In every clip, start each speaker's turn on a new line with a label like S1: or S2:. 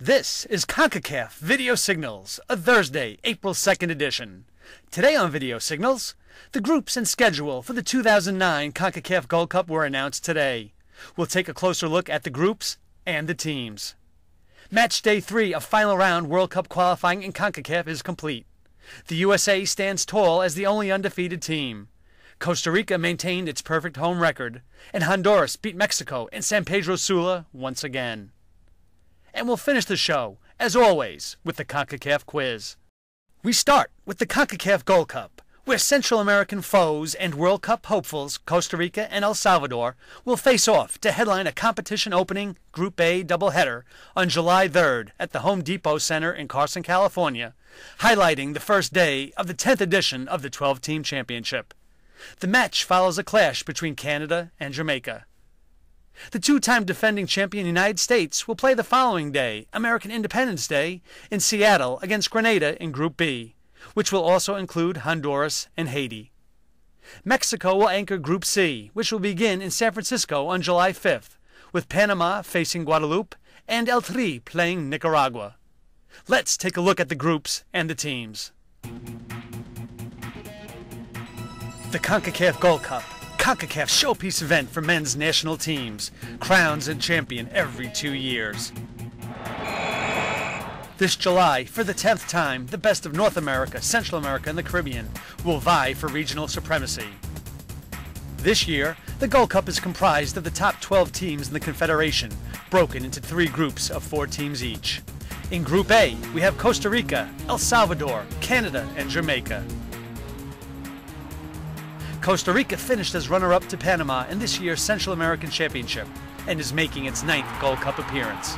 S1: This is Concacaf Video Signals, a Thursday, April 2nd edition. Today on Video Signals, the groups and schedule for the 2009 Concacaf Gold Cup were announced today. We'll take a closer look at the groups and the teams. Match Day 3 of Final Round World Cup qualifying in Concacaf is complete. The USA stands tall as the only undefeated team. Costa Rica maintained its perfect home record, and Honduras beat Mexico in San Pedro Sula once again. And we'll finish the show, as always, with the CONCACAF quiz. We start with the CONCACAF Gold Cup, where Central American foes and World Cup hopefuls Costa Rica and El Salvador will face off to headline a competition-opening Group A doubleheader on July 3rd at the Home Depot Center in Carson, California, highlighting the first day of the 10th edition of the 12-team championship. The match follows a clash between Canada and Jamaica. The two-time defending champion United States will play the following day, American Independence Day, in Seattle against Grenada in Group B, which will also include Honduras and Haiti. Mexico will anchor Group C, which will begin in San Francisco on July 5th, with Panama facing Guadeloupe and El Tri playing Nicaragua. Let's take a look at the groups and the teams. The CONCACAF Gold Cup, CONCACAF's showpiece event for men's national teams, crowns a champion every 2 years. This July, for the 10th time, the best of North America, Central America, and the Caribbean will vie for regional supremacy. This year, the Gold Cup is comprised of the top 12 teams in the Confederation, broken into 3 groups of 4 teams each. In Group A, we have Costa Rica, El Salvador, Canada, and Jamaica. Costa Rica finished as runner-up to Panama in this year's Central American Championship and is making its 9th Gold Cup appearance.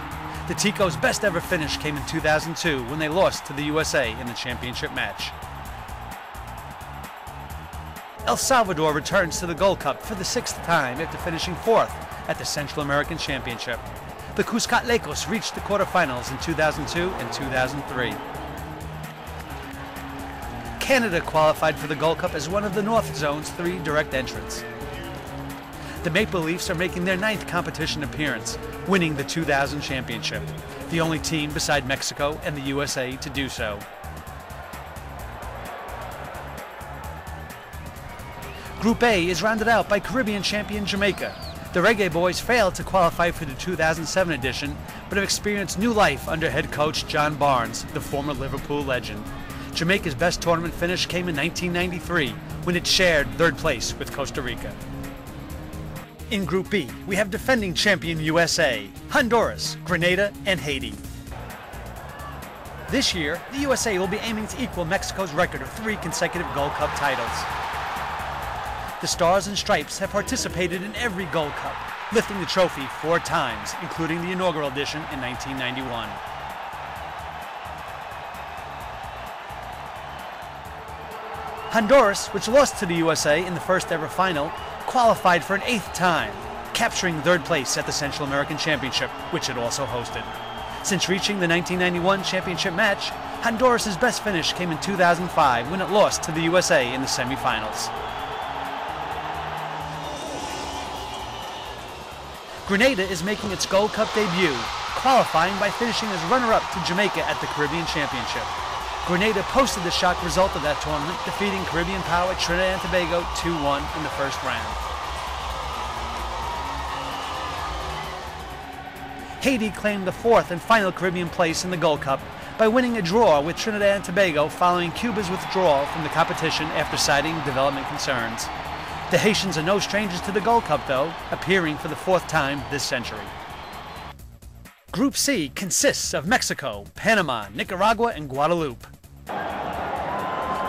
S1: The Ticos' best ever finish came in 2002 when they lost to the USA in the championship match. El Salvador returns to the Gold Cup for the 6th time after finishing 4th at the Central American Championship. The Cuscatlecos reached the quarterfinals in 2002 and 2003. Canada qualified for the Gold Cup as one of the North Zone's 3 direct entrants. The Maple Leafs are making their 9th competition appearance, winning the 2000 championship, the only team beside Mexico and the USA to do so. Group A is rounded out by Caribbean champion Jamaica. The Reggae Boys failed to qualify for the 2007 edition, but have experienced new life under head coach John Barnes, the former Liverpool legend. Jamaica's best tournament finish came in 1993, when it shared 3rd place with Costa Rica. In Group B, we have defending champion USA, Honduras, Grenada, and Haiti. This year, the USA will be aiming to equal Mexico's record of 3 consecutive Gold Cup titles. The Stars and Stripes have participated in every Gold Cup, lifting the trophy 4 times, including the inaugural edition in 1991. Honduras, which lost to the USA in the first ever final, qualified for an 8th time, capturing 3rd place at the Central American Championship, which it also hosted. Since reaching the 1991 championship match, Honduras' best finish came in 2005 when it lost to the USA in the semifinals. Grenada is making its Gold Cup debut, qualifying by finishing as runner-up to Jamaica at the Caribbean Championship. Grenada posted the shock result of that tournament, defeating Caribbean power Trinidad and Tobago 2-1 in the first round. Haiti claimed the 4th and final Caribbean place in the Gold Cup by winning a draw with Trinidad and Tobago following Cuba's withdrawal from the competition after citing development concerns. The Haitians are no strangers to the Gold Cup, though, appearing for the 4th time this century. Group C consists of Mexico, Panama, Nicaragua, and Guadeloupe.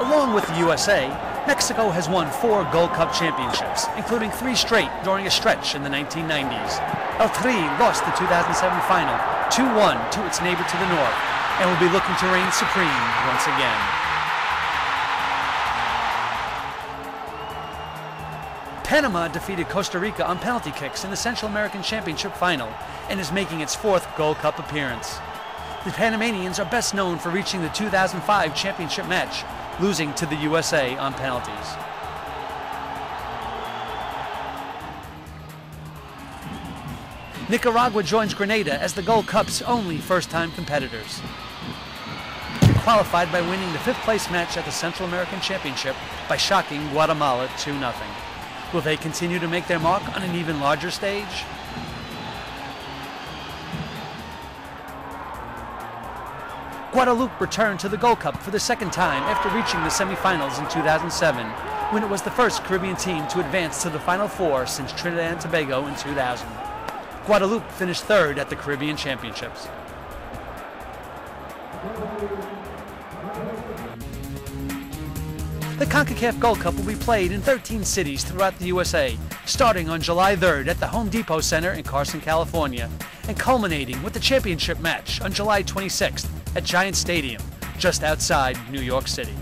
S1: Along with the USA, Mexico has won 4 Gold Cup championships, including 3 straight during a stretch in the 1990s. El Tri lost the 2007 final 2-1 to its neighbor to the north, and will be looking to reign supreme once again. Panama defeated Costa Rica on penalty kicks in the Central American Championship final and is making its 4th Gold Cup appearance. The Panamanians are best known for reaching the 2005 championship match, losing to the USA on penalties. Nicaragua joins Grenada as the Gold Cup's only first-time competitors. They qualified by winning the fifth-place match at the Central American Championship by shocking Guatemala 2-0. Will they continue to make their mark on an even larger stage? Guadeloupe returned to the Gold Cup for the second time after reaching the semifinals in 2007, when it was the first Caribbean team to advance to the Final Four since Trinidad and Tobago in 2000. Guadeloupe finished third at the Caribbean Championships. The Concacaf Gold Cup will be played in 13 cities throughout the USA, starting on July 3rd at the Home Depot Center in Carson, California, and culminating with the championship match on July 26th at Giant Stadium, just outside New York City.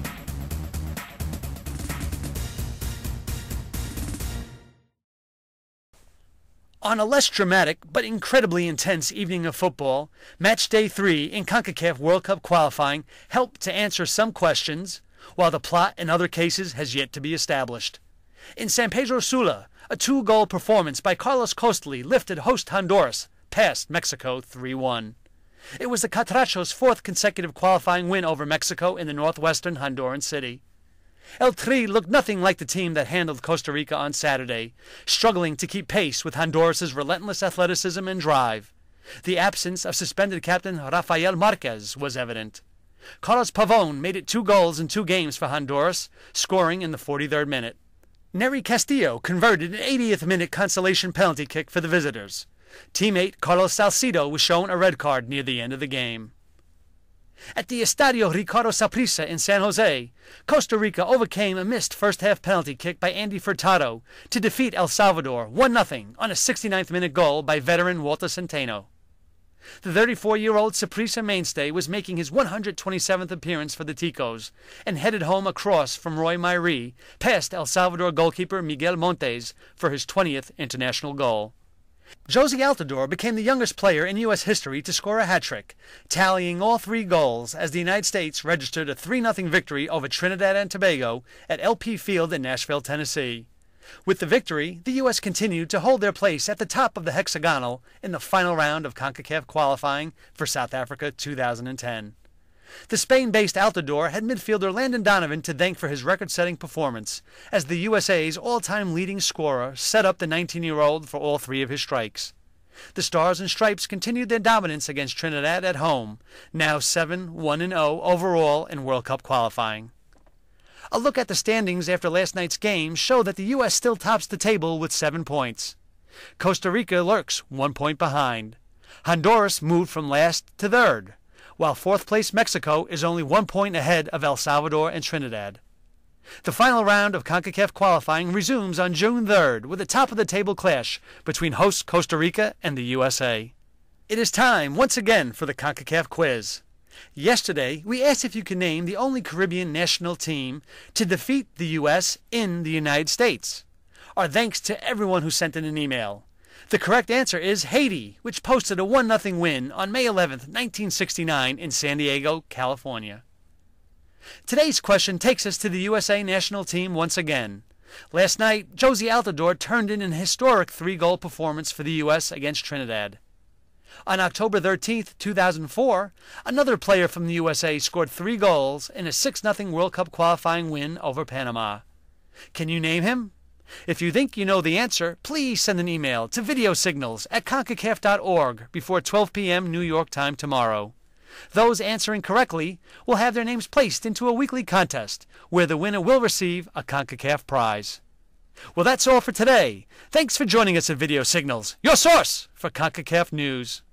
S1: On a less dramatic but incredibly intense evening of football, Match Day 3 in CONCACAF World Cup qualifying helped to answer some questions, while the plot in other cases has yet to be established. In San Pedro Sula, a 2-goal performance by Carlos Costly lifted host Honduras past Mexico 3-1. It was the Catrachos' fourth consecutive qualifying win over Mexico in the northwestern Honduran city. El Tri looked nothing like the team that handled Costa Rica on Saturday, struggling to keep pace with Honduras' relentless athleticism and drive. The absence of suspended captain Rafael Marquez was evident. Carlos Pavon made it 2 goals in 2 games for Honduras, scoring in the 43rd minute. Nery Castillo converted an 80th minute consolation penalty kick for the visitors. Teammate Carlos Salcido was shown a red card near the end of the game. At the Estadio Ricardo Saprissa in San Jose, Costa Rica overcame a missed first-half penalty kick by Andy Furtado to defeat El Salvador 1-0 on a 69th minute goal by veteran Walter Centeno. The 34-year-old Saprissa mainstay was making his 127th appearance for the Ticos and headed home a cross from Roy Mairi past El Salvador goalkeeper Miguel Montes for his 20th international goal. Josie Altidore became the youngest player in U.S. history to score a hat-trick, tallying all 3 goals as the United States registered a 3-0 victory over Trinidad and Tobago at LP Field in Nashville, Tennessee. With the victory, the U.S. continued to hold their place at the top of the hexagonal in the final round of CONCACAF qualifying for South Africa 2010. The Spain-based Altidore had midfielder Landon Donovan to thank for his record-setting performance, as the USA's all-time leading scorer set up the 19-year-old for all 3 of his strikes. The Stars and Stripes continued their dominance against Trinidad at home, now 7-1-0 overall in World Cup qualifying. A look at the standings after last night's game show that the U.S. still tops the table with 7 points. Costa Rica lurks 1 point behind. Honduras moved from last to third, while 4th place Mexico is only 1 point ahead of El Salvador and Trinidad. The final round of CONCACAF qualifying resumes on June 3rd with a top-of-the-table clash between host Costa Rica and the USA. It is time once again for the CONCACAF quiz. Yesterday, we asked if you could name the only Caribbean national team to defeat the U.S. in the United States. Our thanks to everyone who sent in an email. The correct answer is Haiti, which posted a 1-0 win on May 11, 1969 in San Diego, California. Today's question takes us to the USA national team once again. Last night, Josie Altidore turned in an historic 3-goal performance for the U.S. against Trinidad. On October 13, 2004, another player from the USA scored 3 goals in a 6-0 World Cup qualifying win over Panama. Can you name him? If you think you know the answer, please send an email to VideoSignals@concacaf.org before 12 p.m. New York time tomorrow. Those answering correctly will have their names placed into a weekly contest where the winner will receive a CONCACAF prize. Well, that's all for today. Thanks for joining us at Video Signals, your source for CONCACAF news.